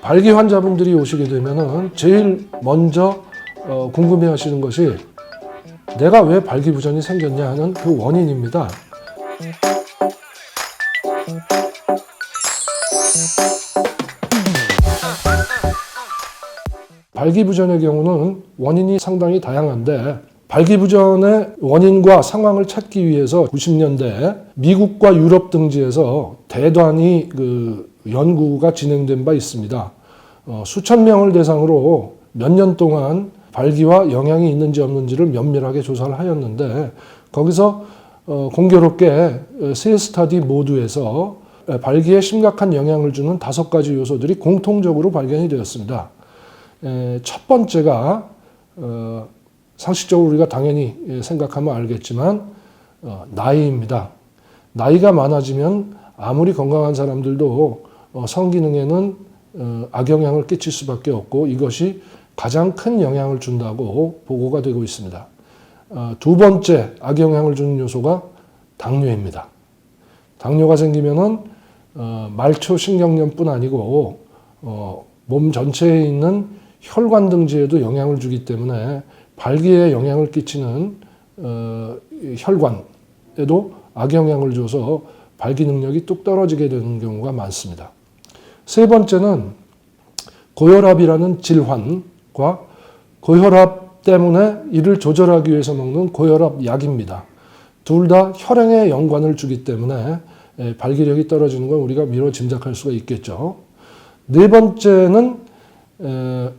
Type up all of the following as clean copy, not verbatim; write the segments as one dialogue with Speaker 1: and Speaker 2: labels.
Speaker 1: 발기 환자분들이 오시게 되면은 제일 먼저 궁금해 하시는 것이 내가 왜 발기부전이 생겼냐 하는 그 원인입니다. 발기부전의 경우는 원인이 상당히 다양한데 발기부전의 원인과 상황을 찾기 위해서 90년대 미국과 유럽 등지에서 대단히 연구가 진행된 바 있습니다. 수천 명을 대상으로 몇 년 동안 발기와 영향이 있는지 없는지를 면밀하게 조사를 하였는데 거기서 공교롭게 세 스터디 모두에서 발기에 심각한 영향을 주는 5가지 요소들이 공통적으로 발견이 되었습니다. 첫 번째가 상식적으로 우리가 당연히 생각하면 알겠지만 나이입니다. 나이가 많아지면 아무리 건강한 사람들도 성기능에는 악영향을 끼칠 수밖에 없고 이것이 가장 큰 영향을 준다고 보고가 되고 있습니다. 두 번째 악영향을 주는 요소가 당뇨입니다. 당뇨가 생기면은 말초신경염뿐 아니고 몸 전체에 있는 혈관 등지에도 영향을 주기 때문에 발기에 영향을 끼치는 혈관에도 악영향을 줘서 발기 능력이 뚝 떨어지게 되는 경우가 많습니다. 세 번째는 고혈압이라는 질환과 고혈압 때문에 이를 조절하기 위해서 먹는 고혈압 약입니다. 둘 다 혈행에 연관을 주기 때문에 발기력이 떨어지는 건 우리가 미뤄 짐작할 수가 있겠죠. 네 번째는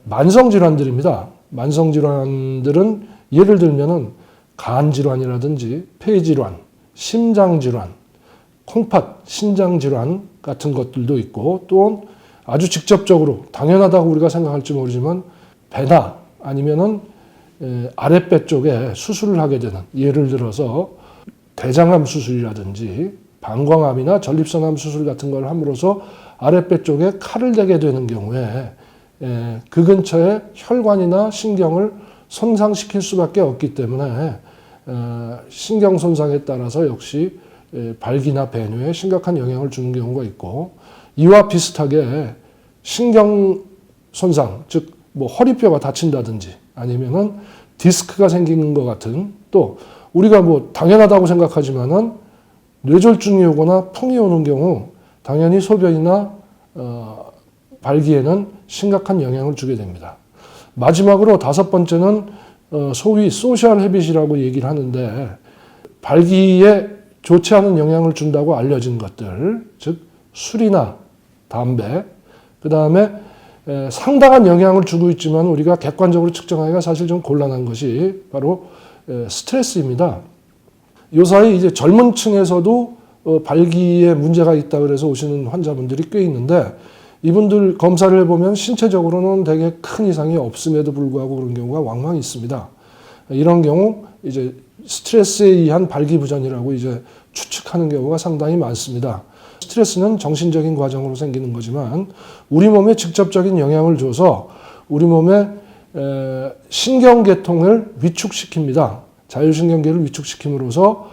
Speaker 1: 만성질환들입니다. 만성질환들은 예를 들면은 간질환이라든지 폐질환, 심장질환, 콩팥, 신장질환 같은 것들도 있고 또 아주 직접적으로 당연하다고 우리가 생각할지 모르지만 배나 아니면은 아랫배 쪽에 수술을 하게 되는 예를 들어서 대장암 수술이라든지 방광암이나 전립선암 수술 같은 걸 함으로써 아랫배 쪽에 칼을 대게 되는 경우에 그 근처에 혈관이나 신경을 손상시킬 수밖에 없기 때문에 신경 손상에 따라서 역시 발기나 배뇨에 심각한 영향을 주는 경우가 있고 이와 비슷하게 신경 손상, 즉 뭐 허리뼈가 다친다든지 아니면은 디스크가 생기는 것 같은 또 우리가 뭐 당연하다고 생각하지만은 뇌졸중이 오거나 풍이 오는 경우 당연히 소변이나 발기에는 심각한 영향을 주게 됩니다. 마지막으로 5번째는 소위 소셜 헤빗이라고 얘기를 하는데 발기에 좋지 않은 영향을 준다고 알려진 것들, 즉 술이나 담배, 그 다음에 상당한 영향을 주고 있지만 우리가 객관적으로 측정하기가 사실 좀 곤란한 것이 바로 스트레스입니다. 요사이 이제 젊은 층에서도 발기에 문제가 있다 그래서 오시는 환자분들이 꽤 있는데 이분들 검사를 해보면 신체적으로는 되게 큰 이상이 없음에도 불구하고 그런 경우가 왕왕 있습니다. 이런 경우 이제 스트레스에 의한 발기부전이라고 이제 추측하는 경우가 상당히 많습니다. 스트레스는 정신적인 과정으로 생기는 거지만 우리 몸에 직접적인 영향을 줘서 우리 몸의 신경계통을 위축시킵니다. 자율신경계를 위축시킴으로써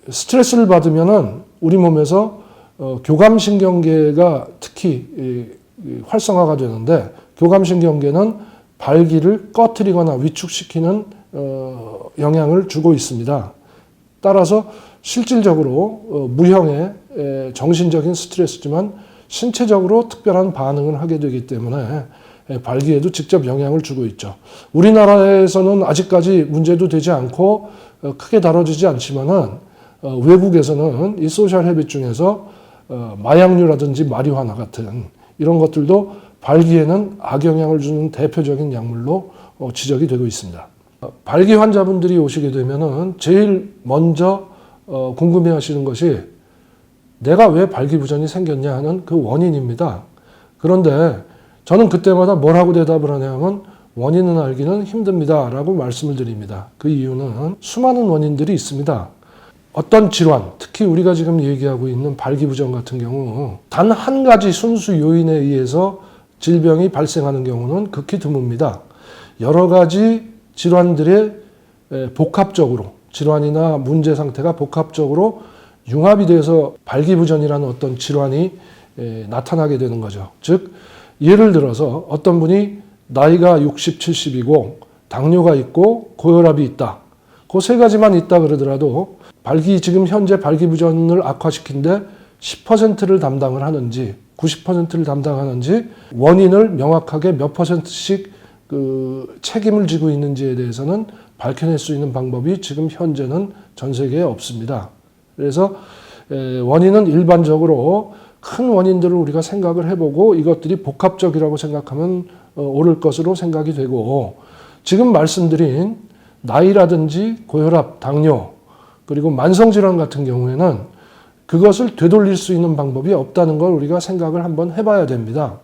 Speaker 1: 스트레스를 받으면은 우리 몸에서 교감신경계가 특히 활성화가 되는데 교감신경계는 발기를 꺼트리거나 위축시키는 영향을 주고 있습니다. 따라서 실질적으로 무형의 정신적인 스트레스지만 신체적으로 특별한 반응을 하게 되기 때문에 발기에도 직접 영향을 주고 있죠. 우리나라에서는 아직까지 문제도 되지 않고 크게 다뤄지지 않지만은 외국에서는 이 소셜 헤빗 중에서 마약류라든지 마리화나 같은 이런 것들도 발기에는 악영향을 주는 대표적인 약물로 지적이 되고 있습니다. 발기 환자분들이 오시게 되면은 제일 먼저 궁금해 하시는 것이 내가 왜 발기부전이 생겼냐 하는 그 원인입니다. 그런데 저는 그때마다 뭐라고 대답을 하냐면 원인은 알기는 힘듭니다 라고 말씀을 드립니다. 그 이유는 수많은 원인들이 있습니다. 어떤 질환, 특히 우리가 지금 얘기하고 있는 발기부전 같은 경우 단 한 가지 순수 요인에 의해서 질병이 발생하는 경우는 극히 드뭅니다. 여러 가지 질환들의 복합적으로 질환이나 문제 상태가 복합적으로 융합이 돼서 발기부전이라는 어떤 질환이 나타나게 되는 거죠. 즉 예를 들어서 어떤 분이 나이가 60, 70이고 당뇨가 있고 고혈압이 있다. 그 세 가지만 있다 그러더라도 지금 현재 발기부전을 악화시킨데 10%를 담당을 하는지 90%를 담당하는지 원인을 명확하게 몇 %씩 책임을 지고 있는지에 대해서는 밝혀낼 수 있는 방법이 지금 현재는 전 세계에 없습니다. 그래서 원인은 일반적으로 큰 원인들을 우리가 생각을 해보고 이것들이 복합적이라고 생각하면 옳을 것으로 생각이 되고, 지금 말씀드린 나이라든지 고혈압, 당뇨, 그리고 만성질환 같은 경우에는 그것을 되돌릴 수 있는 방법이 없다는 걸 우리가 생각을 한번 해봐야 됩니다.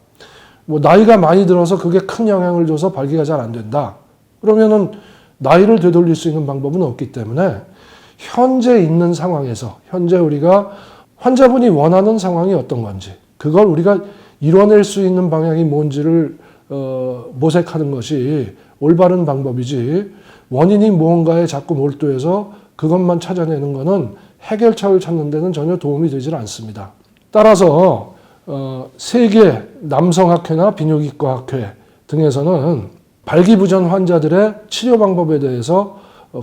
Speaker 1: 뭐 나이가 많이 들어서 그게 큰 영향을 줘서 발기가 잘 안 된다. 그러면은 나이를 되돌릴 수 있는 방법은 없기 때문에 현재 있는 상황에서 현재 우리가 환자분이 원하는 상황이 어떤 건지 그걸 우리가 이뤄낼 수 있는 방향이 뭔지를 모색하는 것이 올바른 방법이지, 원인이 무언가에 자꾸 몰두해서 그것만 찾아내는 것은 해결책을 찾는 데는 전혀 도움이 되질 않습니다. 따라서 세계 남성학회나 비뇨기과학회 등에서는 발기부전 환자들의 치료 방법에 대해서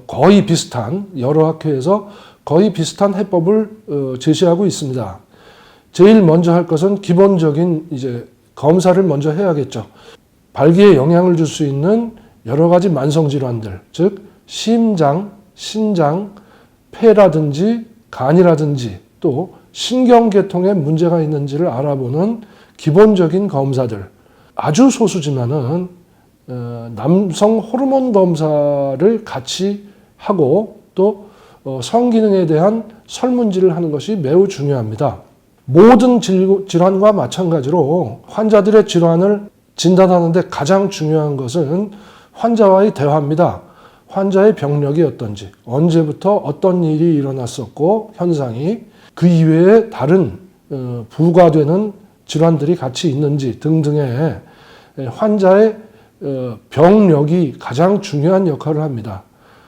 Speaker 1: 거의 비슷한, 여러 학회에서 거의 비슷한 해법을 제시하고 있습니다. 제일 먼저 할 것은 기본적인 검사를 먼저 해야겠죠. 발기에 영향을 줄 수 있는 여러 가지 만성 질환들, 즉 심장, 신장, 폐라든지 간이라든지 또 신경계통에 문제가 있는지를 알아보는 기본적인 검사들, 아주 소수지만은 남성 호르몬 검사를 같이 하고 또 성기능에 대한 설문지를 하는 것이 매우 중요합니다. 모든 질환과 마찬가지로 환자들의 질환을 진단하는데 가장 중요한 것은 환자와의 대화입니다. 환자의 병력이 어떤지, 언제부터 어떤 일이 일어났었고 현상이, 그 이외에 다른 부과되는 질환들이 같이 있는지 등등의 환자의 병력이 가장 중요한 역할을 합니다.